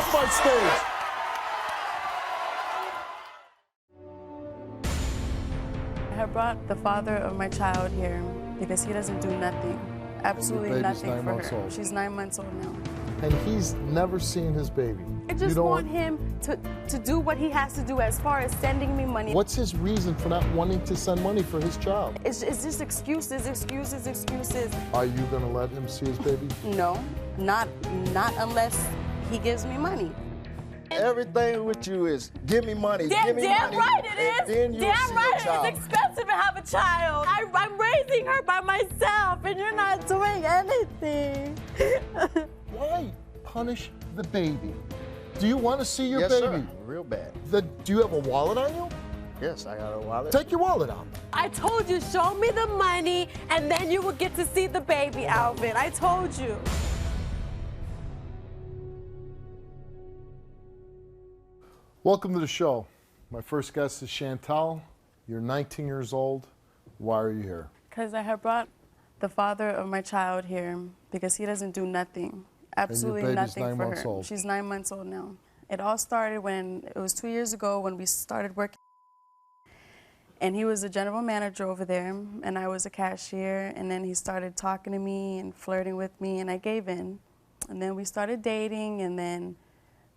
up on stage. I have brought the father of my child here because he doesn't do nothing, absolutely nothing for her. Old. She's 9 months old now. And he's never seen his baby. I just want him to do what he has to do as far as sending me money. What's his reason for not wanting to send money for his child? It's just excuses, excuses, excuses. Are you gonna let him see his baby? No, not unless he gives me money. Everything with you is give me money, give me damn money. right it is. Then you'll Damn see right a child. it is expensive to have a child. I'm raising her by myself, and you're not doing anything. Why punish the baby? Do you want to see your Yes, baby? sir. Real bad. Do you have a wallet on you? Yes, I got a wallet. Take your wallet out. I told you, show me the money, and then you will get to see the baby, Alvin. I told you. Welcome to the show. My first guest is Shantelle. You're 19 years old. Why are you here? Because I have brought the father of my child here because he doesn't do nothing, absolutely nothing for her. Old. She's 9 months old now. It all started when, it was 2 years ago when we started working. And he was a general manager over there, and I was a cashier, and then he started talking to me and flirting with me, and I gave in. And then we started dating, and then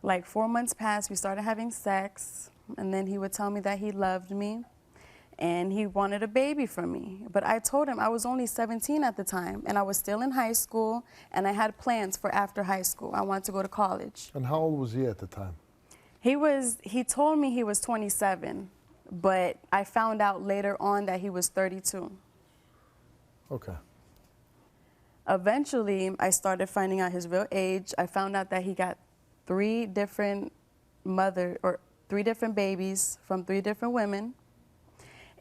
like 4 months passed, we started having sex, and then he would tell me that he loved me, and he wanted a baby from me. But I told him I was only 17 at the time, and I was still in high school, and I had plans for after high school. I wanted to go to college. And how old was he at the time? He told me he was 27, but I found out later on that he was 32. Okay. Eventually, I started finding out his real age. I found out that he got three different babies from 3 different women,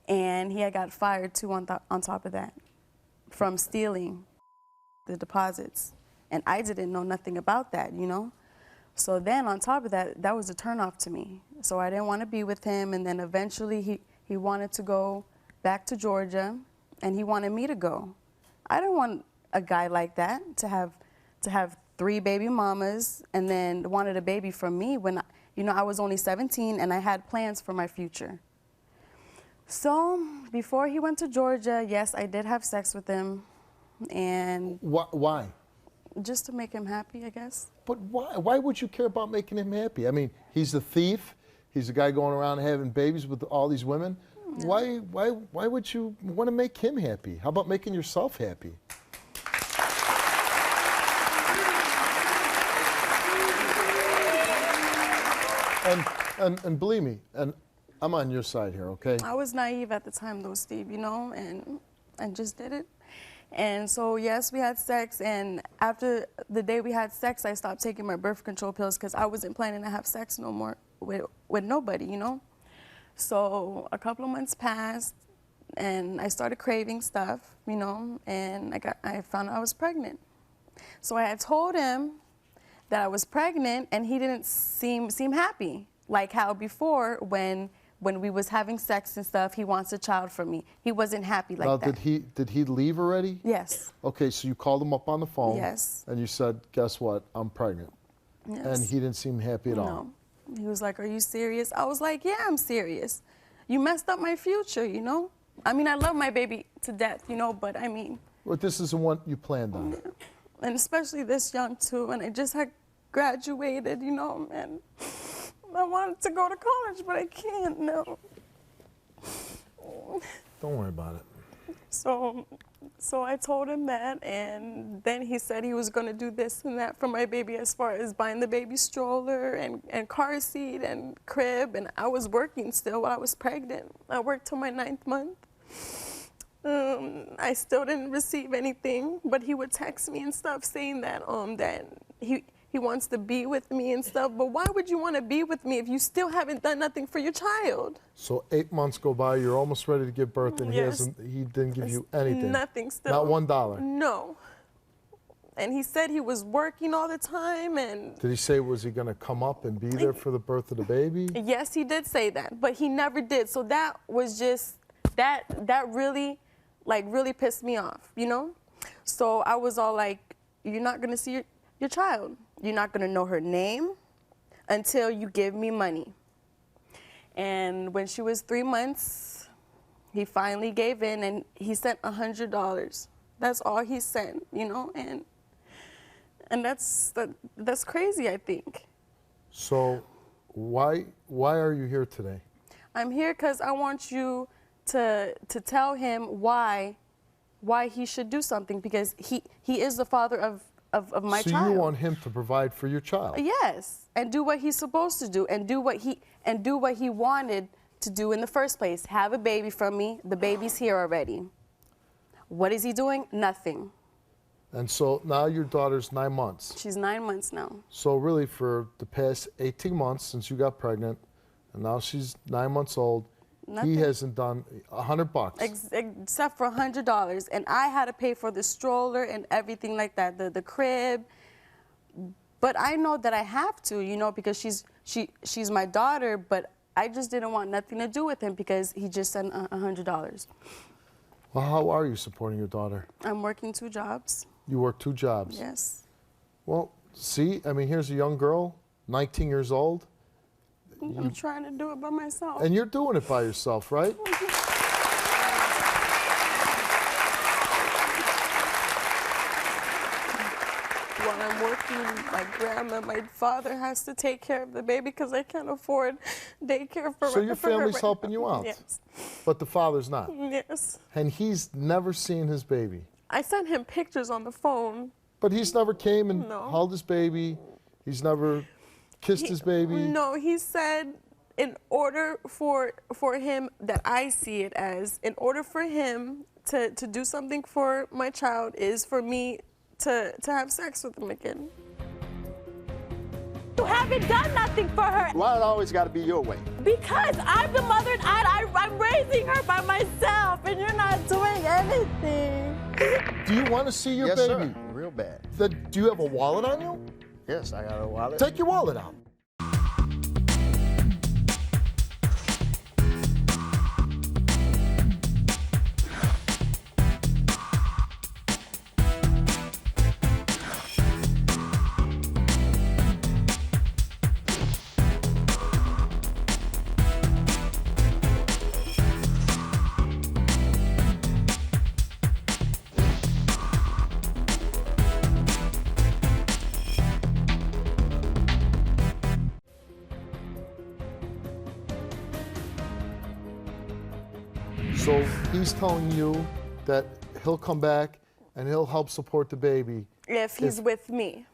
and he had got fired too on top of that from stealing the deposits. And I didn't know nothing about that, you know? So then on top of that, that was a turnoff to me. So I didn't want to be with him, and then eventually he wanted to go back to Georgia, and he wanted me to go. I didn't want a guy like that to have 3 baby mamas and then wanted a baby from me when, I was only 17 and I had plans for my future. So before he went to Georgia, yes, I did have sex with him. And why? Just to make him happy, I guess. But why? Why would you care about making him happy? I mean, he's a thief. He's a guy going around having babies with all these women. Yeah. Why would you want to make him happy? How about making yourself happy? And believe me, and I'm on your side here, okay? I was naive at the time, though, Steve, and just did it. And so, yes, we had sex, and after the day we had sex, I stopped taking my birth control pills because I wasn't planning to have sex no more with nobody, So a couple of months passed, and I started craving stuff, and I found out I was pregnant. So I had told him that I was pregnant, and he didn't seem happy, like how before when we was having sex and stuff, he wants a child from me. He wasn't happy like that. Did he leave already? Yes. Okay, so you called him up on the phone. Yes. And you said, guess what? I'm pregnant. Yes. And he didn't seem happy at all. No. He was like, are you serious? I was like, yeah, I'm serious. You messed up my future, I mean, I love my baby to death, but I mean. Well, this isn't what you planned on. Yeah. And especially this young, too. And I just had graduated, and I wanted to go to college, but I can't, no. Don't worry about it. So I told him that, and then he said he was going to do this and that for my baby as far as buying the baby stroller and car seat and crib, and I was working still while I was pregnant. I worked till my 9th month. I still didn't receive anything, but he would text me and stuff saying that that he wants to be with me and stuff. But why would you want to be with me if you still haven't done nothing for your child? So 8 months go by, you're almost ready to give birth, and yes. he didn't give you anything. Nothing still. Not $1. No. And he said he was working all the time, and did he say, was he going to come up and be there for the birth of the baby? Yes, he did say that, but he never did. So that was just that really pissed me off, So I was all like, you're not going to see your child. You're not going to know her name. until you give me money. And when she was 3 months, he finally gave in and he sent $100. That's all he sent, you know, and that's crazy, I think. So why are you here today? I'm here because I want you to tell him why he should do something, because he is the father of my child. So you want him to provide for your child? Yes, and do what he's supposed to do, and do what he wanted to do in the first place. Have a baby from me. The baby's here already. What is he doing? Nothing. And so now your daughter's 9 months. She's 9 months now. So really for the past 18 months since you got pregnant, and now she's 9 months old, Nothing. he hasn't done $100. Except for $100. And I had to pay for the stroller and everything like that, the crib. But I know that I have to, you know, because she's my daughter, but I just didn't want nothing to do with him because he just sent $100. Well, how are you supporting your daughter? I'm working 2 jobs. You work 2 jobs? Yes. Well, see, I mean, here's a young girl, 19 years old. I'm trying to do it by myself. And you're doing it by yourself, right? While I'm working, my father has to take care of the baby because I can't afford daycare for her. So your family's helping you out? Yes. But the father's not? Yes. And he's never seen his baby? I sent him pictures on the phone. But he's never came and No. held his baby? He's never kissed his baby? No, he said in order for him, that I see it as, in order for him to do something for my child is for me to have sex with him again. You haven't done nothing for her. Why it always got to be your way? Because I'm the mother and I'm raising her by myself and you're not doing anything. Do you want to see your Yes, baby? sir. Real bad. Do you have a wallet on you? Yes, I got a wallet. Take your wallet out. So he's telling you that he'll come back and he'll help support the baby If he's with me.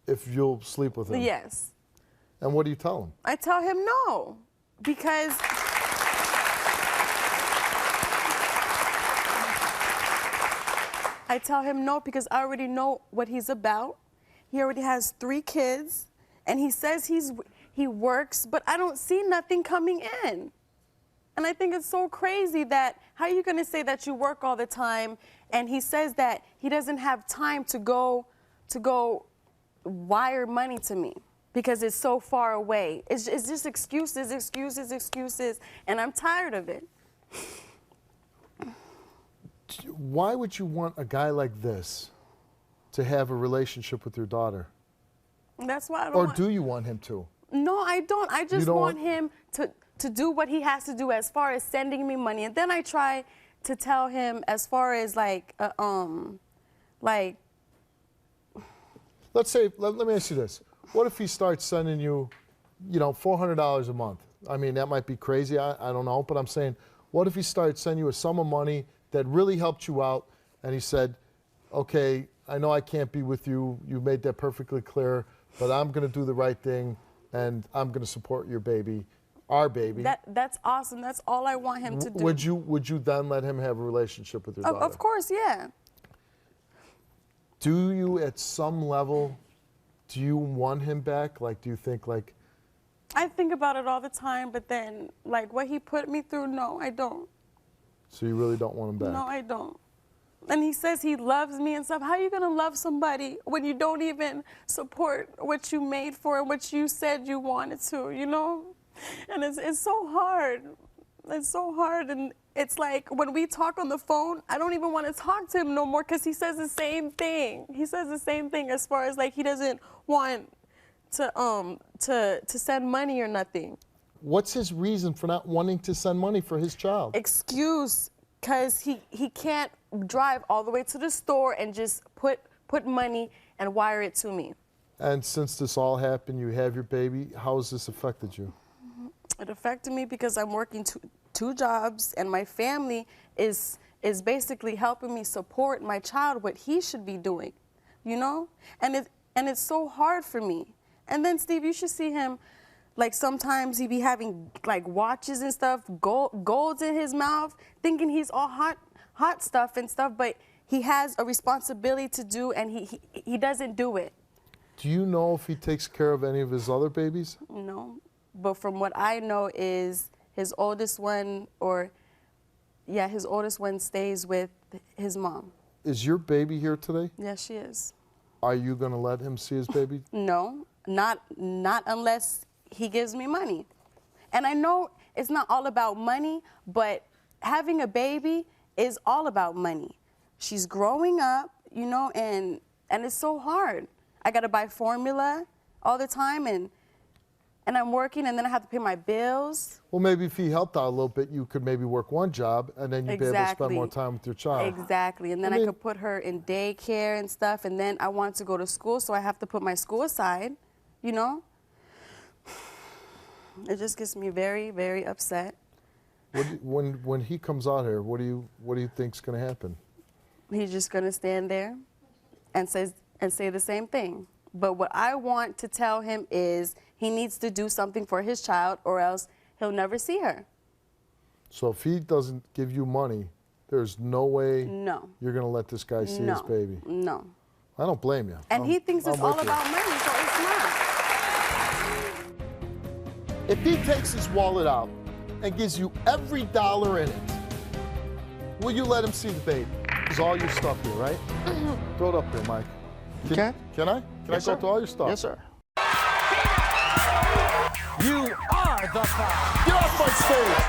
if you'll sleep with him. Yes. And what do you tell him? I tell him no, because I I already know what he's about. He already has 3 kids, and he says he works, but I don't see nothing coming in. And I think it's so crazy that how are you going to say that you work all the time, and he says that he doesn't have time to go wire money to me because it's so far away. It's just excuses, excuses, excuses, and I'm tired of it. Why would you want a guy like this to have a relationship with your daughter? That's why I don't Or want... do you want him to? No, I don't. I just don't want him to do what he has to do as far as sending me money. And then I try to tell him as far as like Let's say, let me ask you this. What if he starts sending you, $400 a month? I mean, that might be crazy, I don't know, but I'm saying, what if he started sending you a sum of money that really helped you out, and he said, okay, I know I can't be with you, you made that perfectly clear, but I'm gonna do the right thing, and I'm gonna support your baby, our baby. That's awesome. That's all I want him to do. Would you then let him have a relationship with your daughter? Of course, yeah. Do you, at some level, do you want him back? Like, do you think, like... I think about it all the time, but then, like, what he put me through, no, I don't. So you really don't want him back? No, I don't. And he says he loves me and stuff. How are you going to love somebody when you don't even support what you made for and what you said you wanted to, And it's so hard. It's so hard. And it's like when we talk on the phone, I don't even want to talk to him no more because he says the same thing. He says the same thing as far as like he doesn't want to send money or nothing. What's his reason for not wanting to send money for his child? Excuse, because he can't drive all the way to the store and just put money and wire it to me. And since this all happened, you have your baby, how has this affected you? It affected me because I'm working two jobs, and my family is basically helping me support my child, what he should be doing, you know? And it's so hard for me. And then, Steve, you should see him, like sometimes he be having like watches and stuff, golds in his mouth, thinking he's all hot stuff and stuff, but he has a responsibility to do, and he doesn't do it. Do you know if he takes care of any of his other babies? No, but from what I know is his oldest one, his oldest one stays with his mom. Is your baby here today? Yes, she is. Are you going to let him see his baby? No, not unless he gives me money. And I know it's not all about money, but having a baby is all about money. She's growing up, you know, and it's so hard. I got to buy formula all the time, and I'm working, and then I have to pay my bills. Well, maybe if he helped out a little bit, you could maybe work one job, and then you'd be able to spend more time with your child. Exactly, and then I could put her in daycare and stuff, and then I want to go to school, so I have to put my school aside, you know? It just gets me very, very upset. When he comes out here, what do you think's going to happen? He's just going to stand there and say the same thing. But what I want to tell him is he needs to do something for his child, or else he'll never see her. So if he doesn't give you money, there's no way you're going to let this guy see his baby? No. I don't blame you. And he thinks it's all about money, so it's not. If he takes his wallet out and gives you every dollar in it, will you let him see the baby? There's all your stuff here, right? Throw it up there, Mike. Can I? Can I go through all your stuff? Yes, sir. You are the father. Get off my stage!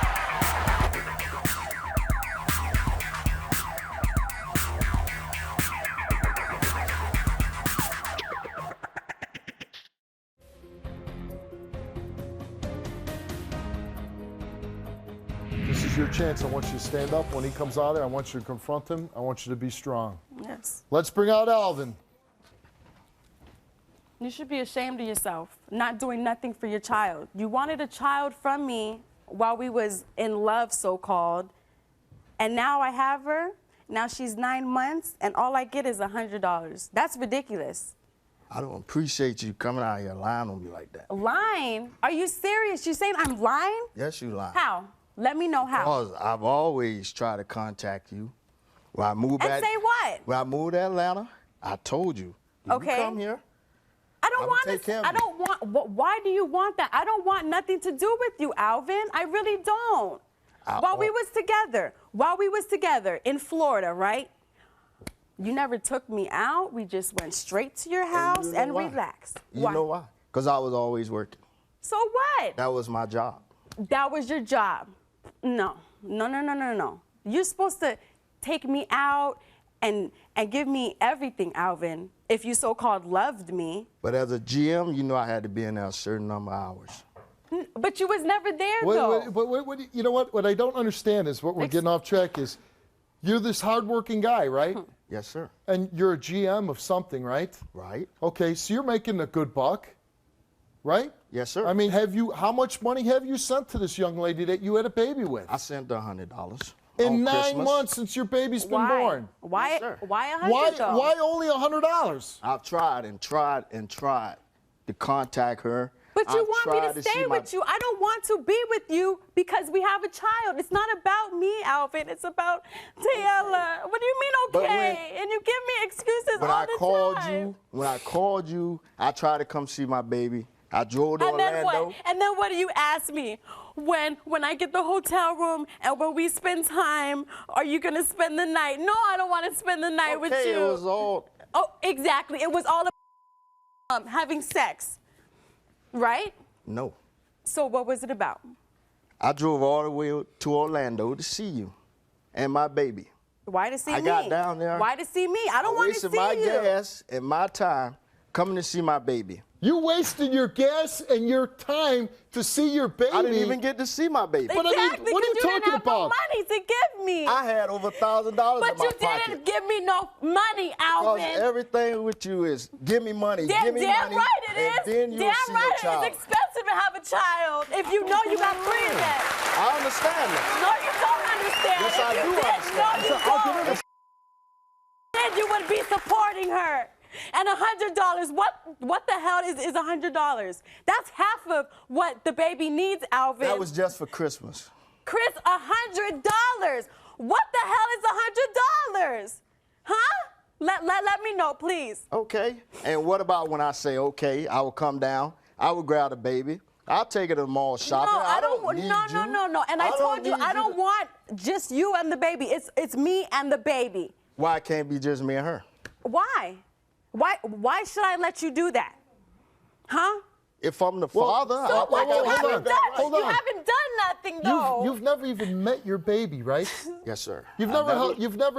This is your chance. I want you to stand up when he comes out there. I want you to confront him. I want you to be strong. Yes. Let's bring out Alvin. You should be ashamed of yourself, not doing nothing for your child. You wanted a child from me while we was in love, so-called, and now I have her. Now she's 9 months, and all I get is $100. That's ridiculous. I don't appreciate you coming out here lying on me like that. Lying? Are you serious? You saying I'm lying? Yes, you lying. How? Let me know how. Because I've always tried to contact you. When I moved back. And say what? When I moved to Atlanta, I told you. Okay. You come here. I don't want to. I don't want. Why do you want that? I don't want nothing to do with you, Alvin. I really don't. While we was together in Florida, right? You never took me out. We just went straight to your house and relaxed. You know why? Because I was always working. So what? That was my job. That was your job. No. You're supposed to take me out and give me everything, Alvin, if you so-called loved me. But as a GM, you know I had to be in there a certain number of hours. But you was never there, though. But you know what? What I don't understand is what we're getting off track is you're this hardworking guy, right? Yes, sir. And you're a GM of something, right? Right. Okay, so you're making a good buck, right? Yes, sir. I mean, how much money have you sent to this young lady that you had a baby with? I sent her $100. In 9 Christmas. months since your baby's been born. Why? Yes, sir. Why $100? Why only $100? I've tried and tried and tried to contact her. But you I've want me tried to stay with you. I don't want to be with you because we have a child. It's not about me, Alvin. It's about Taylor. What do you mean, okay? And you give me excuses all the time. When I called you, I tried to come see my baby. I drove to Orlando. And then what do you ask me? When I get the hotel room and when we spend time, are you going to spend the night? No, I don't want to spend the night with you. It was all... Oh, exactly. It was all about having sex, right? No. So what was it about? I drove all the way to Orlando to see you and my baby. Why to see me? I got down there. Why to see me? I don't want to see you. I wasted my gas and my time coming to see my baby. You wasted your gas and your time to see your baby. I didn't even get to see my baby. But I mean, Exactly, what are you 'cause talking didn't have about? no money to give me. I had over $1,000 But in my you pocket. didn't give me no money, Because Alvin. everything with you is give me money, give me Damn money, right it and is. then you'll Damn see right your child. it's expensive to have a child if you know you got 3 of them. I understand that. No, you don't understand. Yes, If I you do did, understand. No, you So I'll give don't. it Then you would be supporting her. And $100, what the hell is $100? That's half of what the baby needs, Alvin. That was just for Christmas. Chris, $100. What the hell is $100? Huh? Let me know, please. Okay. And what about when I say, okay, I will come down, I will grab the baby, I'll take her to the mall shopping. No, I don't. need No. you. And I told you, need I don't to- want just you and the baby. It's me and the baby. Why it can't be just me and her? Why? Why should I let you do that? Huh? If I'm the father, So I what? wait, You hold haven't on, done. hold You on. haven't done nothing though. You've never even met your baby, right? Yes, sir. You've never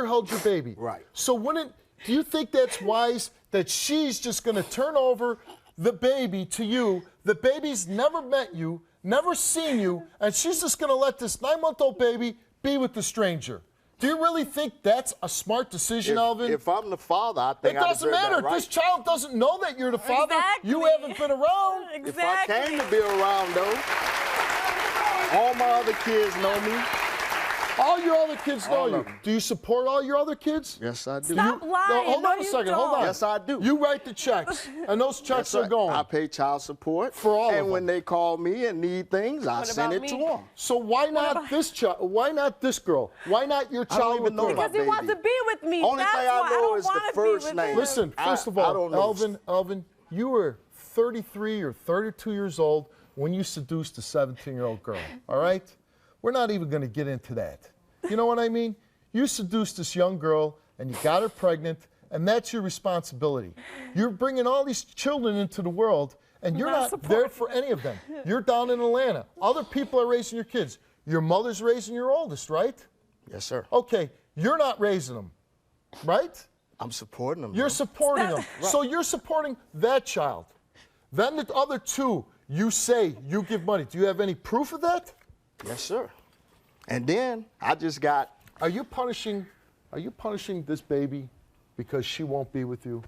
held your baby. Right. So do you think that's wise that she's just going to turn over the baby to you? The baby's never met you, never seen you, and she's just going to let this 9-month-old baby be with the stranger. Do you really think that's a smart decision, Alvin? If I'm the father, I It think I doesn't deserve matter. that right. This child doesn't know that you're the father. Exactly. You haven't been around. If I came to be around, though, all my other kids know me. All your other kids know All you. of them. Do you support all your other kids? Yes, I do. Stop lying. No, hold No, on a you second. Hold don't. on. Yes, I do. You write the checks, and those checks Yes, are sir. going. I pay child support For all of and when them. they call me and need things, I What send about it to me? them. So why not this child? Why not this girl? Why not your I don't child even with know her? my Because he wants to baby. be with me. Only That's thing I why know don't is the wanna be first with name. him. Listen, first of I all, don't know. Alvin, you were 33 or 32 years old when you seduced a 17-year-old girl. All right? We're not even going to get into that. You know what I mean? You seduced this young girl and you got her pregnant, and that's your responsibility. You're bringing all these children into the world, and you're Not not there for any of them. You're down in Atlanta. Other people are raising your kids. Your mother's raising your oldest, right? Yes, sir. Okay, you're not raising them, right? I'm supporting them. You're though. supporting them. So you're supporting that child. Then the other two, you say you give money. Do you have any proof of that? Yes, sir. And then I just got. Are you punishing this baby because she won't be with you?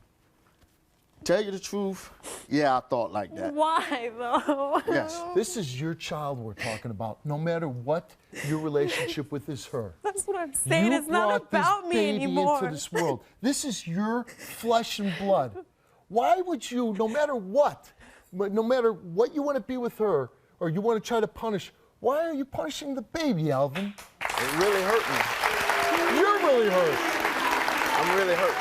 Tell you the truth, yeah, I thought like that. Why though? Yes. This is your child we're talking about. No matter what your relationship with is her. That's what I'm saying. You It's not brought this about me baby anymore. into this world. This is your flesh and blood. Why would you, no matter what you want to be with her or you want to try to punish, why are you punishing the baby, Alvin? It really hurt me. You're really hurt. I'm really hurt.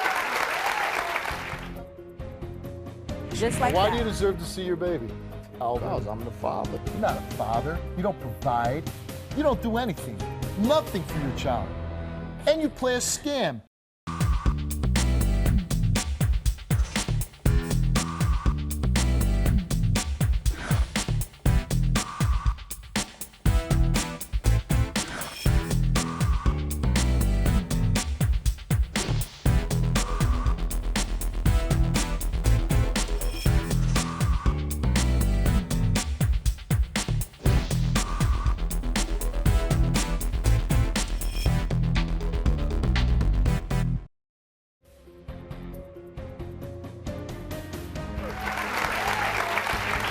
Just like Why that. do you deserve to see your baby, Alvin? Because I'm the father. You're not a father. You don't provide. You don't do anything. Nothing for your child. And you play a scam.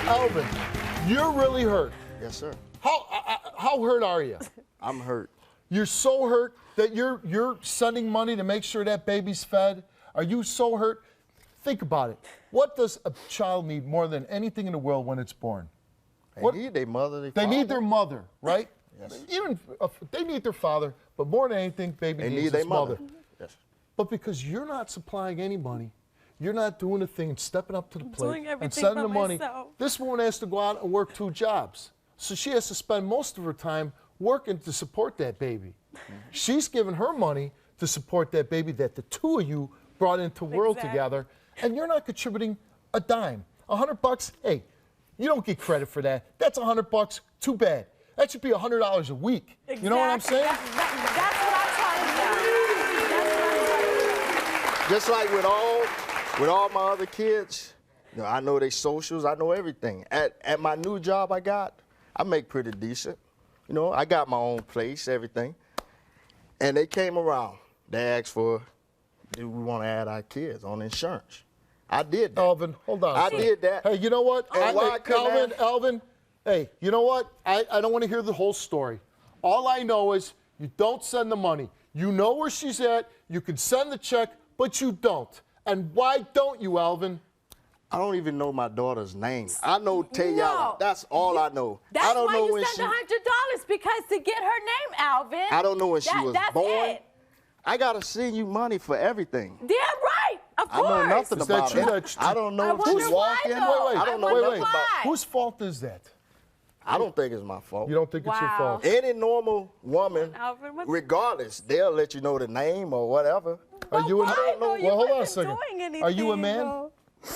Alvin, you're really hurt. Yes, sir. How hurt are you? I'm hurt. You're so hurt that you're sending money to make sure that baby's fed? Are you so hurt? Think about it. What does a child need more than anything in the world when it's born? They need their mother. They father. need their mother, right? Yes. Even they need their father, but more than anything, baby They needs need their his mother. Yes. But because you're not supplying any money, you're not doing a thing and stepping up to the plate doing everything and sending by the money. myself. This woman has to go out and work 2 jobs. So she has to spend most of her time working to support that baby. She's giving her money to support that baby that the two of you brought into the world Exactly. together, and you're not contributing a dime. $100, hey, you don't get credit for that. That's $100, too bad. That should be $100 a week. Exactly. You know what I'm saying? That's what I'm talking about. That's what I'm talking about. Just like with all my other kids, You know, I know their socials. I know everything. At my new job I got, I make pretty decent. You know, I got my own place, everything. And they came around. They asked for, do we want to add our kids on insurance? I did that. Alvin, hold on. I did that. Hey, you know what? And why I couldn't Alvin, hey, you know what? I don't want to hear the whole story. All I know is you don't send the money. You know where she's at. You can send the check, but you don't. And why don't you, Alvin? I don't even know my daughter's name. I know Tayala. No. That's all I know. That's I don't why know you when sent $100 because to get her name, Alvin. I don't know when she was that's born. It. I gotta send you money for everything. Damn right. Of course. I know nothing Is that about true? it. I don't know I if she's wonder why, walking. though. I don't know wonder nothing about. why. Whose fault is that? I don't think it's my fault. You don't think it's your Wow. fault? Any normal woman, Alvin, what- regardless, they'll let you know the name or whatever. Are you why, a though? You Well, hold on a wasn't second. doing Are you a anything, man? though.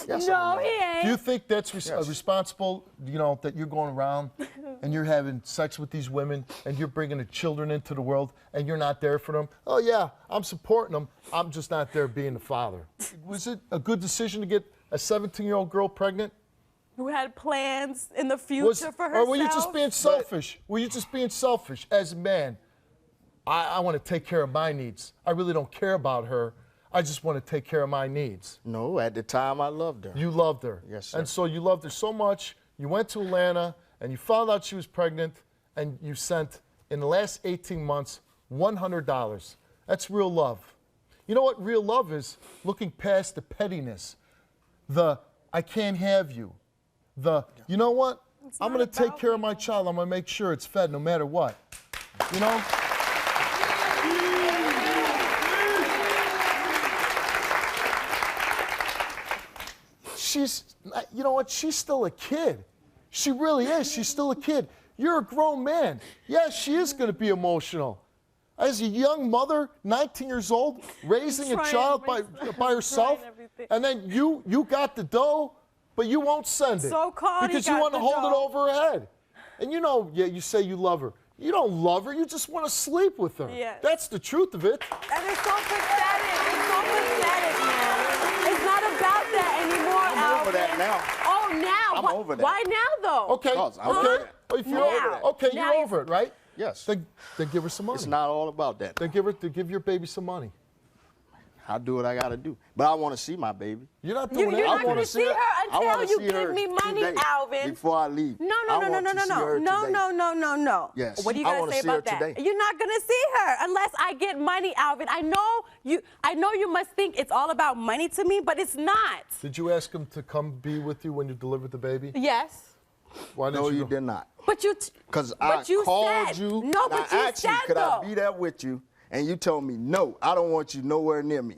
Yes, No, I'm a he man. ain't. Do you think that's Yes. responsible, you know, that you're going around and you're having sex with these women and you're bringing the children into the world and you're not there for them? Oh, yeah, I'm supporting them. I'm just not there being the father. Was it a good decision to get a 17-year-old girl pregnant? Who had plans in the future for herself? Or were you just being selfish? Were you just being selfish as a man? I want to take care of my needs. I really don't care about her. I just want to take care of my needs. No, at the time I loved her. You loved her. Yes, sir. And so you loved her so much, you went to Atlanta and you found out she was pregnant and you sent, in the last 18 months, $100. That's real love. You know what real love is? Looking past the pettiness, the I can't have you, the, you know what? I'm not going to take about care of my child. I'm going to make sure it's fed no matter what. You know? She's, you know what? She's still a kid. She really is. She's still a kid. You're a grown man. Yeah, she is going to be emotional. As a young mother, 19 years old, raising a Trying child by everything. herself, Trying everything. and then you got the dough, but you won't send it So-called he because you got want to the hold it dough. over her head. And you know, yeah, you say you love her. You don't love her. You just want to sleep with her. Yes. That's the truth of it. And it's so pathetic. It's so pathetic, man. It's not about that anymore, I'm over Alvin. that now. Oh, now. I'm over that. Why now, though? Okay. Cause I'm Okay. over it. If you're Now. over it. Okay, Now you're you- over it, right? Yes. Then give her some money. It's not all about that. Then give your baby some money. I'll do what I gotta do. But I want to see my baby. You're not doing You're that. not I going wanna to see her I until wanna you see give her me money, today, Alvin. Before I leave. No. I want to see her today. No. Yes. What are you I gonna wanna say see her about that? today. You're not gonna see her unless I get money, Alvin. I know you must think it's all about money to me, but it's not. Did you ask him to come be with you when you delivered the baby? Yes. Why didn't No, you you go? did not. But you Because I you called said, you. No, and but I you asked said you, could though. I be there with you? And you told me, no, I don't want you nowhere near me.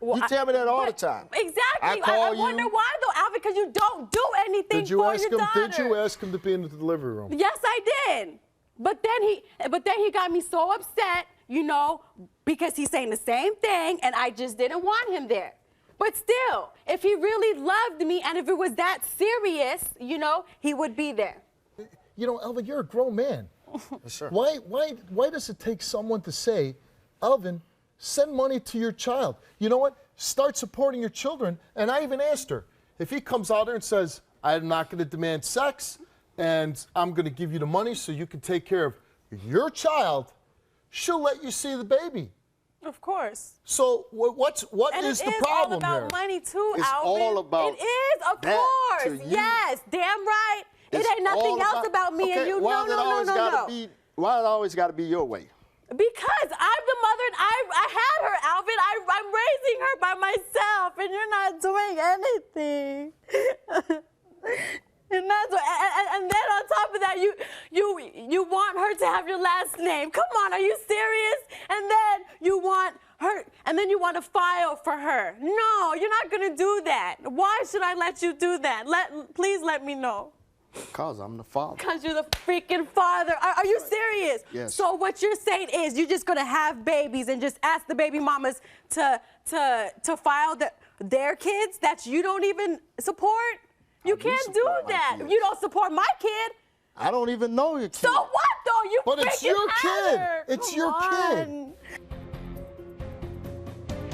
Well, You tell me that all but- the time. Exactly. I I call wonder you. why though, Alvin, because you don't do anything Did you for ask your him? daughter. Did you ask him to be in the delivery room? Yes, I did. But then he got me so upset, you know, because he's saying the same thing, and I just didn't want him there. But still, if he really loved me and if it was that serious, you know, he would be there. You know, Alvin, you're a grown man. Yes, sir. Why does it take someone to say, Alvin, send money to your child? You know what? Start supporting your children. And I even asked her, if he comes out there and says, I'm not going to demand sex, and I'm going to give you the money so you can take care of your child, she'll let you see the baby. Of course. So what And is it the is problem all about here? money too, It's Alvin. all about It is, of that course. to you. Yes, damn right. It It's ain't nothing all else about me okay, and you. Why No. Why it always got to be your way? Because I'm the mother and I had her, Alvin. I'm raising her by myself, and you're not doing anything. You're not doing, and then on top of that, you want her to have your last name. Come on, are you serious? And then you want her, and then you want to file for her. No, you're not gonna do that. Why should I let you do that? Please let me know. Because I'm the father. Because you're the freaking father. Are you serious? Yes. So what you're saying is you're just going to have babies and just ask the baby mamas to file their kids that you don't even support? You do can't do support my that. kids. You don't support my kid. I don't even know your kid. So what, though? You But it's freaking your had kid. her. It's Come your kid. on.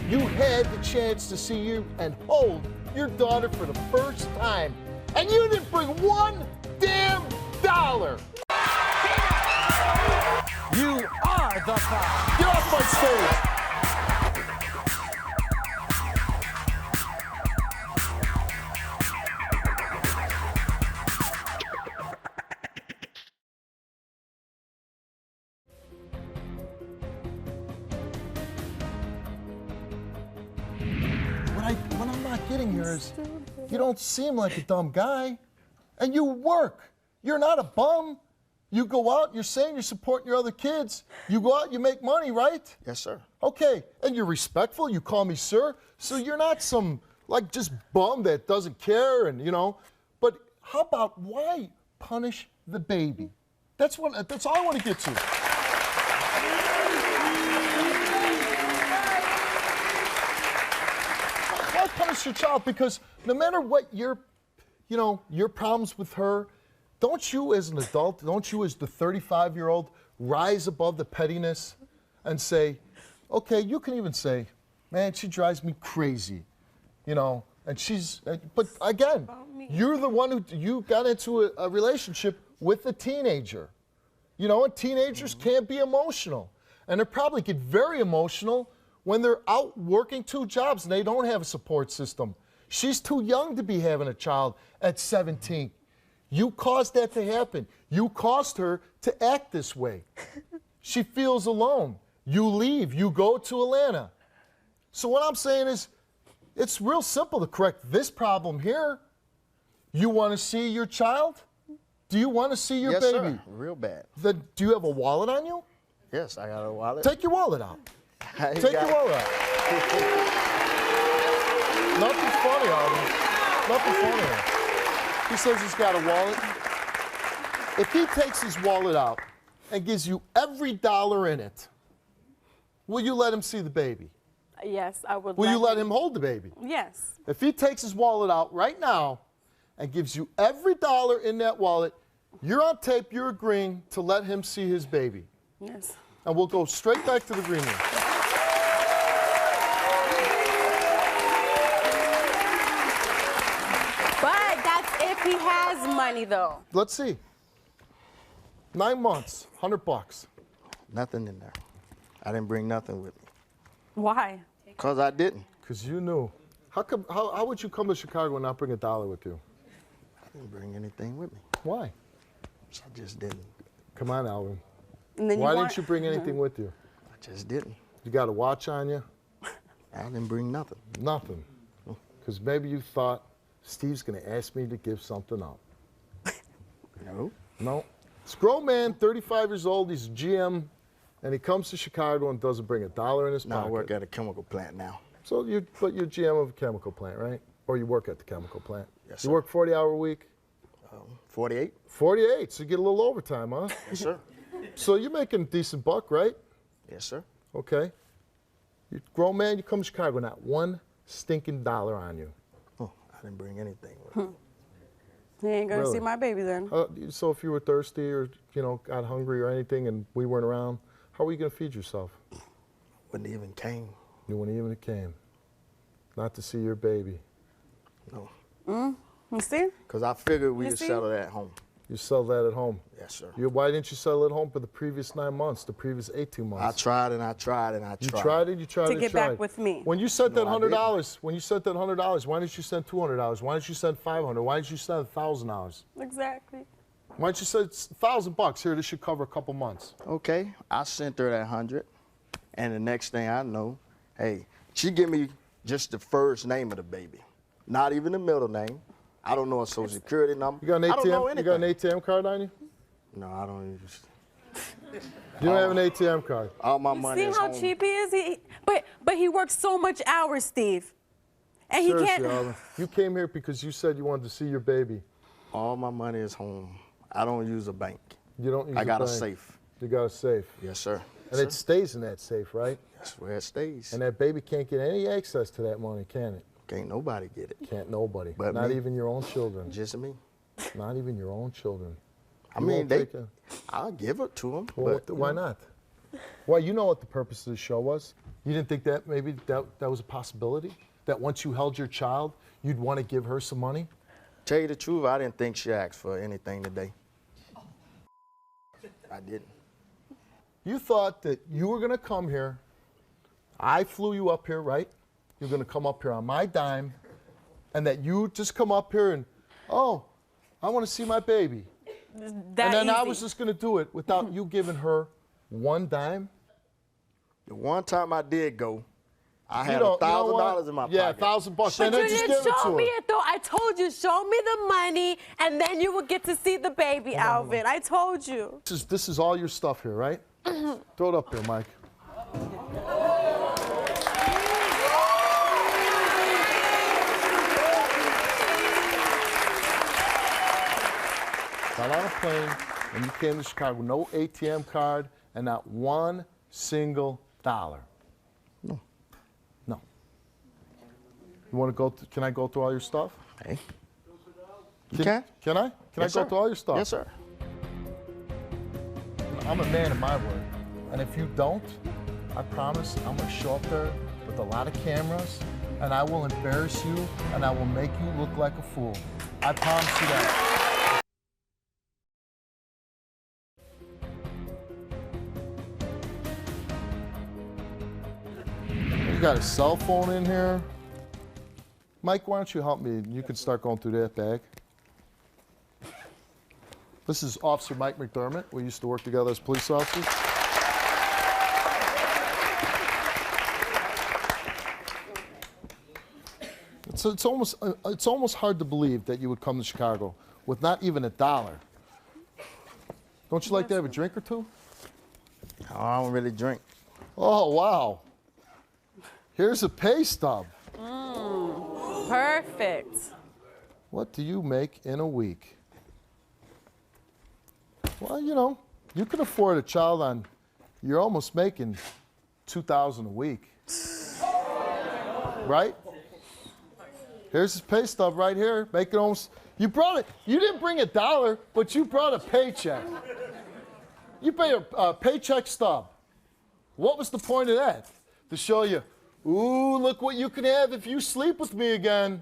You had the chance to see you and hold your daughter for the first time, and you didn't bring one damn dollar. You are the foul. Get off my stage. What I'm not getting here is you don't seem like a dumb guy, and you work. You're not a bum. You go out, you're saying you're supporting your other kids. You go out, you make money, right? Yes, sir. Okay, and you're respectful. You call me sir. So you're not some, like, just bum that doesn't care and, you know. But how about why punish the baby? That's all I want to get to. Why punish your child? Because no matter what your problems with her, don't you as an adult, don't you as the 35-year-old rise above the pettiness and say, okay, you can even say, man, she drives me crazy, you know, and but again, you're the one you got into a relationship with a teenager, you know, and teenagers can't be emotional. And they probably get very emotional when they're out working 2 jobs and they don't have a support system. She's too young to be having a child at 17. You caused that to happen. You caused her to act this way. She feels alone. You leave. You go to Atlanta. So what I'm saying is, it's real simple to correct this problem here. You want to see your child? Do you want to see your baby? Yes, sir. Real bad. Then do you have a wallet on you? Yes, I got a wallet. Take your wallet out. Take your wallet out. Nothing funny, Alvin. Nothing funny. He says he's got a wallet. If he takes his wallet out and gives you every dollar in it, will you let him see the baby? Yes, I would. Will you let him hold the baby? Yes. If he takes his wallet out right now and gives you every dollar in that wallet, you're on tape, you're agreeing to let him see his baby. Yes. And we'll go straight back to the green room. But that's if he has money, though. Let's see. 9 months, $100. Nothing in there. I didn't bring nothing with me. Why? Because I didn't. Because you knew. How would you come to Chicago and not bring $1 with you? I didn't bring anything with me. Why? I just didn't. Come on, Alvin. And then Why didn't you bring anything with you? I just didn't. You got a watch on you? I didn't bring nothing. Nothing. Because maybe you thought, Steve's going to ask me to give something up. No. No. This grown man, 35 years old, he's a GM, and he comes to Chicago and doesn't bring $1 in his Now pocket. I work at a chemical plant now. So you're GM of a chemical plant, right? Or you work at the chemical plant? Yes, You sir. work 40-hour a week? 48? 48, so you get a little overtime, huh? Yes, sir. So you're making a decent buck, right? Yes, sir. Okay. You're a grown man, you come to Chicago, not one stinking dollar on you. Oh, I didn't bring anything with me. He ain't gonna Really? see my baby then. So if you were thirsty or, got hungry or anything and we weren't around, how were you going to feed yourself? Wouldn't even came. You wouldn't even have came. Not to see your baby. No. You see? Because I figured we You would see? settle that at home. You sell that at home. Yes, sir. Why didn't you sell it at home for the previous 9 months, the previous 18 months? I tried and I tried and I tried. You tried it, you tried To it, get tried. back with me. When you sent that No, I $100, why didn't you send $200? Why didn't you send $500? Why didn't you send $1,000? Exactly. Why didn't you send $1,000? Here, this should cover a couple months. Okay, I sent her that 100, and the next thing I know, hey, she give me just the first name of the baby, not even the middle name. I don't know a social security number. You got an I don't know ATM? You got an anything. ATM card on you? No, I don't even. You don't have an ATM card. All my money See is how home. cheap he is? But he works so much hours, Steve. And he Seriously, can't. Alvin, you came here because you said you wanted to see your baby. All my money is home. I don't use a bank. You don't use I got a bank. safe. You got a safe. Yes, sir. And it stays in that safe, right? That's where it stays. And that baby can't get any access to that money, can it? Can't nobody get it. Can't nobody. But Not me. even your own children. Just me. Not even your own children. I You mean, won't they. take it? I'll give it to them. Well, but why not? Well, you know what the purpose of the show was. You didn't think that maybe that was a possibility? That once you held your child, you'd want to give her some money? Tell you the truth, I didn't think she asked for anything today. I didn't. You thought that you were going to come here. I flew you up here, right? You're going to come up here on my dime, and that you just come up here and, oh, I want to see my baby. And then I was just going to do it without you giving her one dime? The one time I did go, I had $1,000 in my pocket. Yeah, $1,000 bucks. But And you then just didn't give it show to me her. it, though. I told you, show me the money, and then you will get to see the baby, Alvin. I told you. This is all your stuff here, right? Throw it up there, Mike. Got on a plane, and you came to Chicago, no ATM card, and not one single dollar. No. No. You want to go? Can I go through all your stuff? Hey. You can? Can I? Can Yes, I go sir. through all your stuff? Yes, sir. I'm a man of my word, and if you don't, I promise I'm going to show up there with a lot of cameras, and I will embarrass you, and I will make you look like a fool. I promise you that. You got a cell phone in here. Mike, why don't you help me? You can start going through that bag. This is Officer Mike McDermott. We used to work together as police officers. It's almost hard to believe that you would come to Chicago with not even $1. Don't you like to have a drink or two? I don't really drink. Oh, wow. Here's a pay stub. Perfect. What do you make in a week? Well, you know, you can afford a child on, you're almost making $2,000 a week. Right? Here's his pay stub right here. Making almost, you brought it, you didn't bring $1, but you brought a paycheck. You paid a paycheck stub. What was the point of that? To show you, ooh, look what you can have if you sleep with me again.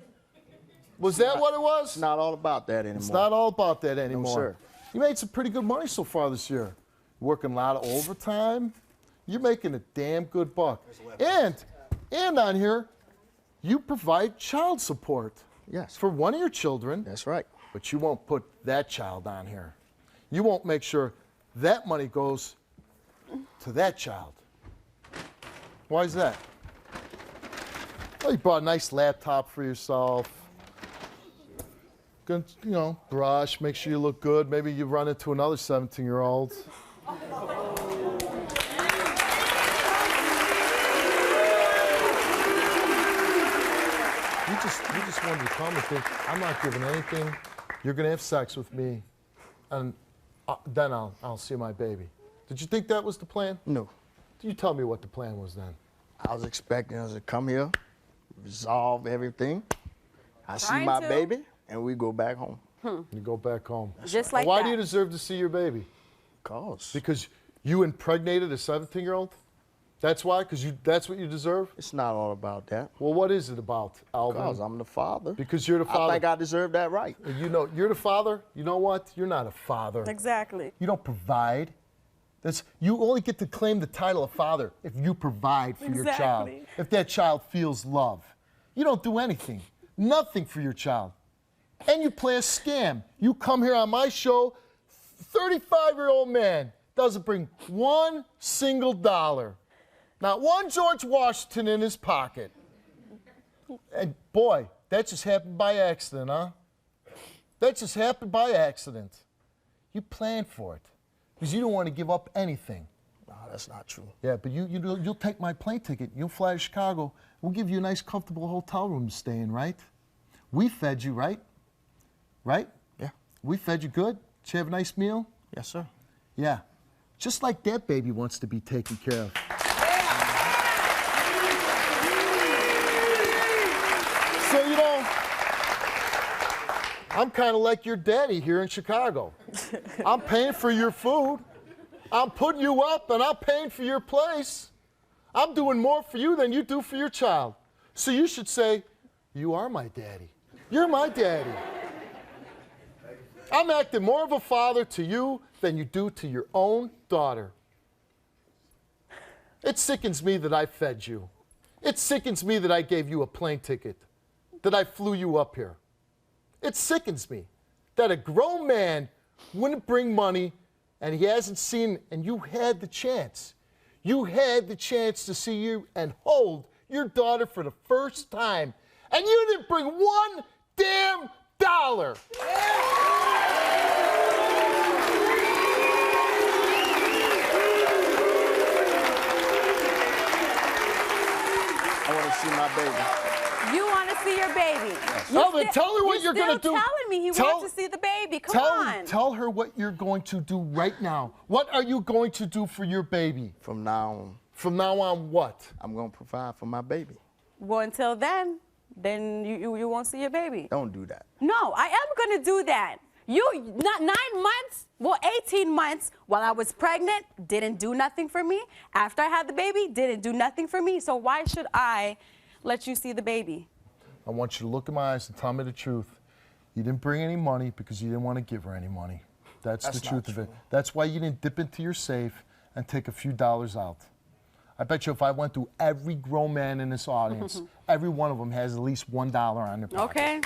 Was that what it was? It's not all about that anymore. It's not all about that anymore. No, sir. You made some pretty good money so far this year. Working a lot of overtime. You're making a damn good buck. And on here, you provide child support. Yes. For one of your children. That's right. But you won't put that child on here. You won't make sure that money goes to that child. Why is that? Well, you bought a nice laptop for yourself. Good, you know, brush, make sure you look good. Maybe you run into another 17-year-old. You just wanted to come and think, I'm not giving anything. You're going to have sex with me, and then I'll see my baby. Did you think that was the plan? No. You tell me what the plan was then. I was expecting us to come here, resolve everything. I see Trying my to. baby, and we go back home. You go back home. Just like Why that. do you deserve to see your baby? Because you impregnated a 17-year-old? That's why? Because that's what you deserve? It's not all about that. Well, what is it about, Alvin? Because I'm the father. Because you're the father. I think I deserve that right. You know, you're the father. You know what? You're not a father. Exactly. You don't provide. You only get to claim the title of father if you provide for your child. Exactly. If that child feels love. You don't do anything. Nothing for your child. And you play a scam. You come here on my show, 35-year-old man doesn't bring one single dollar. Not one George Washington in his pocket. And boy, that just happened by accident, huh? That just happened by accident. You planned for it because you don't want to give up anything. No, that's not true. Yeah, but you'll take my plane ticket. You'll fly to Chicago. We'll give you a nice, comfortable hotel room to stay in, right? We fed you, right? Right? Yeah. We fed you good? Did you have a nice meal? Yes, sir. Yeah. Just like that baby wants to be taken care of. So, you know, I'm kind of like your daddy here in Chicago. I'm paying for your food. I'm putting you up, and I'm paying for your place. I'm doing more for you than you do for your child. So you should say, You are my daddy. You're my daddy. I'm acting more of a father to you than you do to your own daughter. It sickens me that I fed you. It sickens me that I gave you a plane ticket, that I flew you up here. It sickens me that a grown man wouldn't bring money and he hasn't seen, and you had the chance. You had the chance to see you and hold your daughter for the first time, and you didn't bring one damn dollar. I want to see my baby. You want to see your baby. Alvin, tell her what you're going to do. You're telling me he wants to see the baby. Come on. Tell her what you're going to do right now. What are you going to do for your baby? From now on. From now on what? I'm going to provide for my baby. Well, until then you won't see your baby. Don't do that. No, I am going to do that. You, not 9 months, well, 18 months while I was pregnant, didn't do nothing for me. After I had the baby, didn't do nothing for me. So why should I let you see the baby? I want you to look in my eyes and tell me the truth. You didn't bring any money because you didn't want to give her any money. That's the truth of it. That's why you didn't dip into your safe and take a few dollars out. I bet you if I went through every grown man in this audience, every one of them has at least $1 on their pocket. Okay.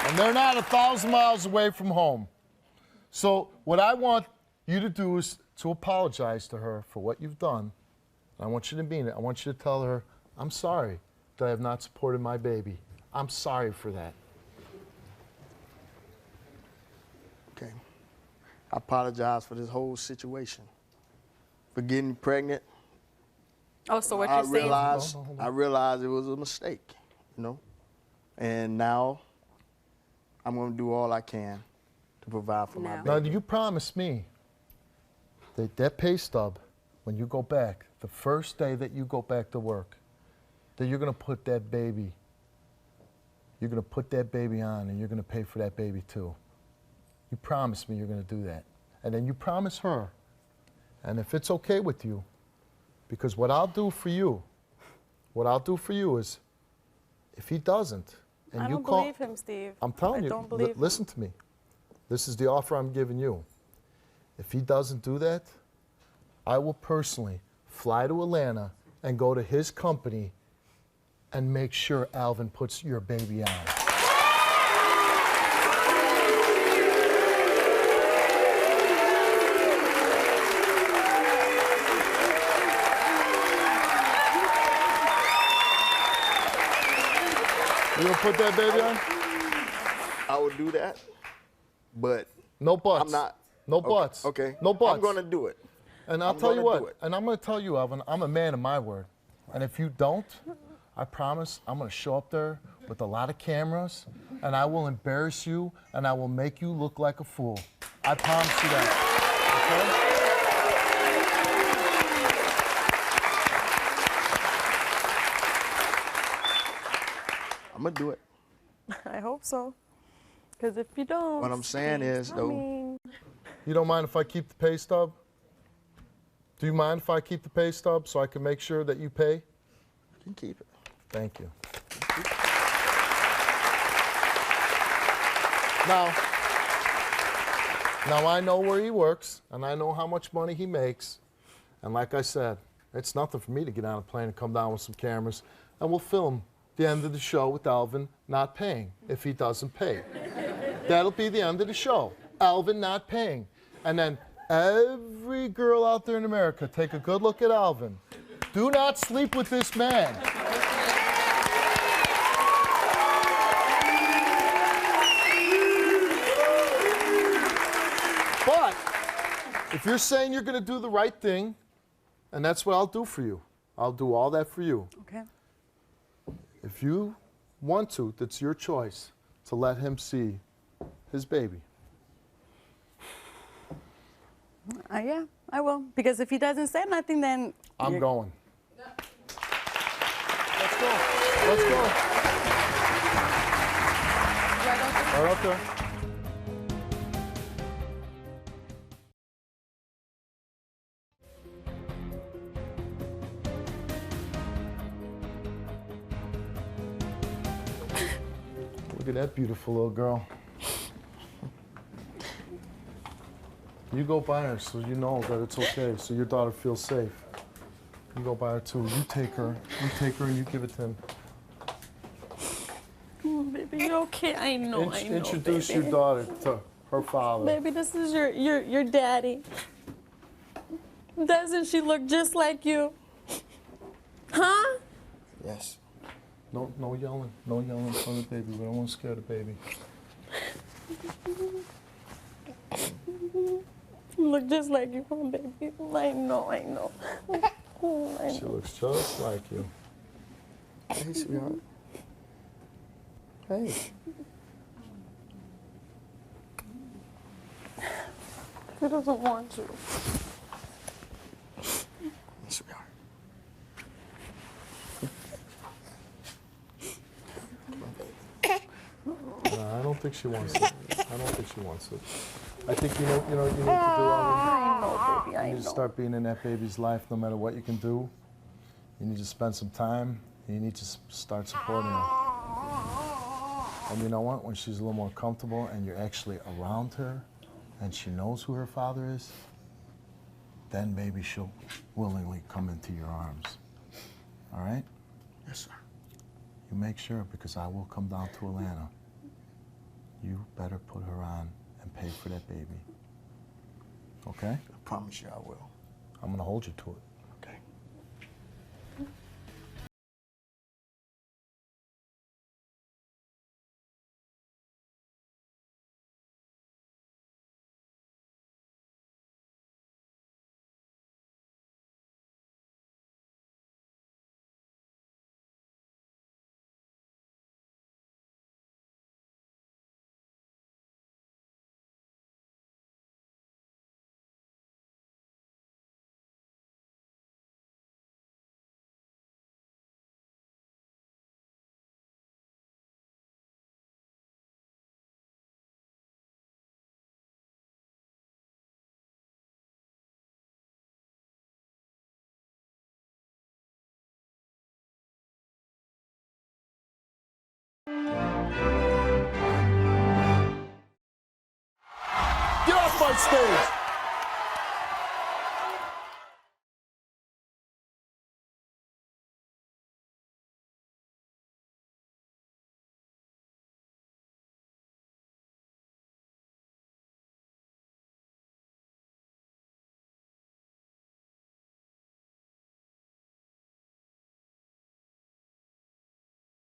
And they're not 1,000 miles away from home. So what I want you to do is to apologize to her for what you've done. And I want you to mean it. I want you to tell her, I'm sorry that I have not supported my baby. I'm sorry for that. Okay. I apologize for this whole situation. For getting pregnant. Oh, so what you're saying? I realized it was a mistake, you know. And now I'm going to do all I can to provide for my baby. Now, you promise me that that pay stub, when you go back, the first day that you go back to work, that you're going to put that baby, you're going to put that baby on and you're going to pay for that baby too. You promise me you're going to do that. And then you promise her, and if it's okay with you, because what I'll do for you is, if he doesn't, and I you don't call, believe him, Steve. I'm telling you, don't believe him. listen to me. This is the offer I'm giving you. If he doesn't do that, I will personally fly to Atlanta and go to his company and make sure Alvin puts your baby on. You gonna put that baby on? I would do that, but no buts. I'm not. No buts. Okay. No buts. I'm gonna do it. And I'll tell you what. And I'm gonna tell you, Alvin, I'm a man of my word. And if you don't, I promise I'm gonna show up there with a lot of cameras, and I will embarrass you, and I will make you look like a fool. I promise you that. Okay? I'm gonna do it. I hope so. Because if you don't. What I'm saying is, though. You don't mind if I keep the pay stub? Do you mind if I keep the pay stub so I can make sure that you pay? You can keep it. Thank you. Now I know where he works, and I know how much money he makes. And like I said, it's nothing for me to get on a plane and come down with some cameras, and we'll film the end of the show with Alvin not paying if he doesn't pay. That'll be the end of the show. Alvin not paying. And then every girl out there in America, take a good look at Alvin. Do not sleep with this man. But if you're saying you're going to do the right thing, and that's what I'll do for you. I'll do all that for you. Okay. If you want to, that's your choice to let him see his baby. Yeah, I will. Because if he doesn't say nothing, then I'm going. Let's go. Let's go. Right up there. Look at that beautiful little girl. You go by her so you know that it's okay, so your daughter feels safe. You go by her too. You take her and you give it to him. Baby, you're okay. I know, Introduce baby. your daughter to her father. Baby, this is your daddy. Doesn't she look just like you? Huh? Yes. No yelling. No yelling in front of the baby. We don't want to scare the baby. Look just like you, huh, baby? I know. I know. She looks just like you. Hey, sweetheart. Hey. He doesn't want you. Sweetheart. No, I don't think she wants it. I don't think she wants it. I think you know what you need to do, Alvin? I know, baby. I You know. need to start being in that baby's life no matter what you can do. You need to spend some time, and you need to start supporting her. And you know what? When she's a little more comfortable and you're actually around her and she knows who her father is, then maybe she'll willingly come into your arms. All right? Yes, sir. You make sure, because I will come down to Atlanta. You better put her on and pay for that baby. Okay? I promise you I will. I'm gonna hold you to it. Okay. Get off my stage!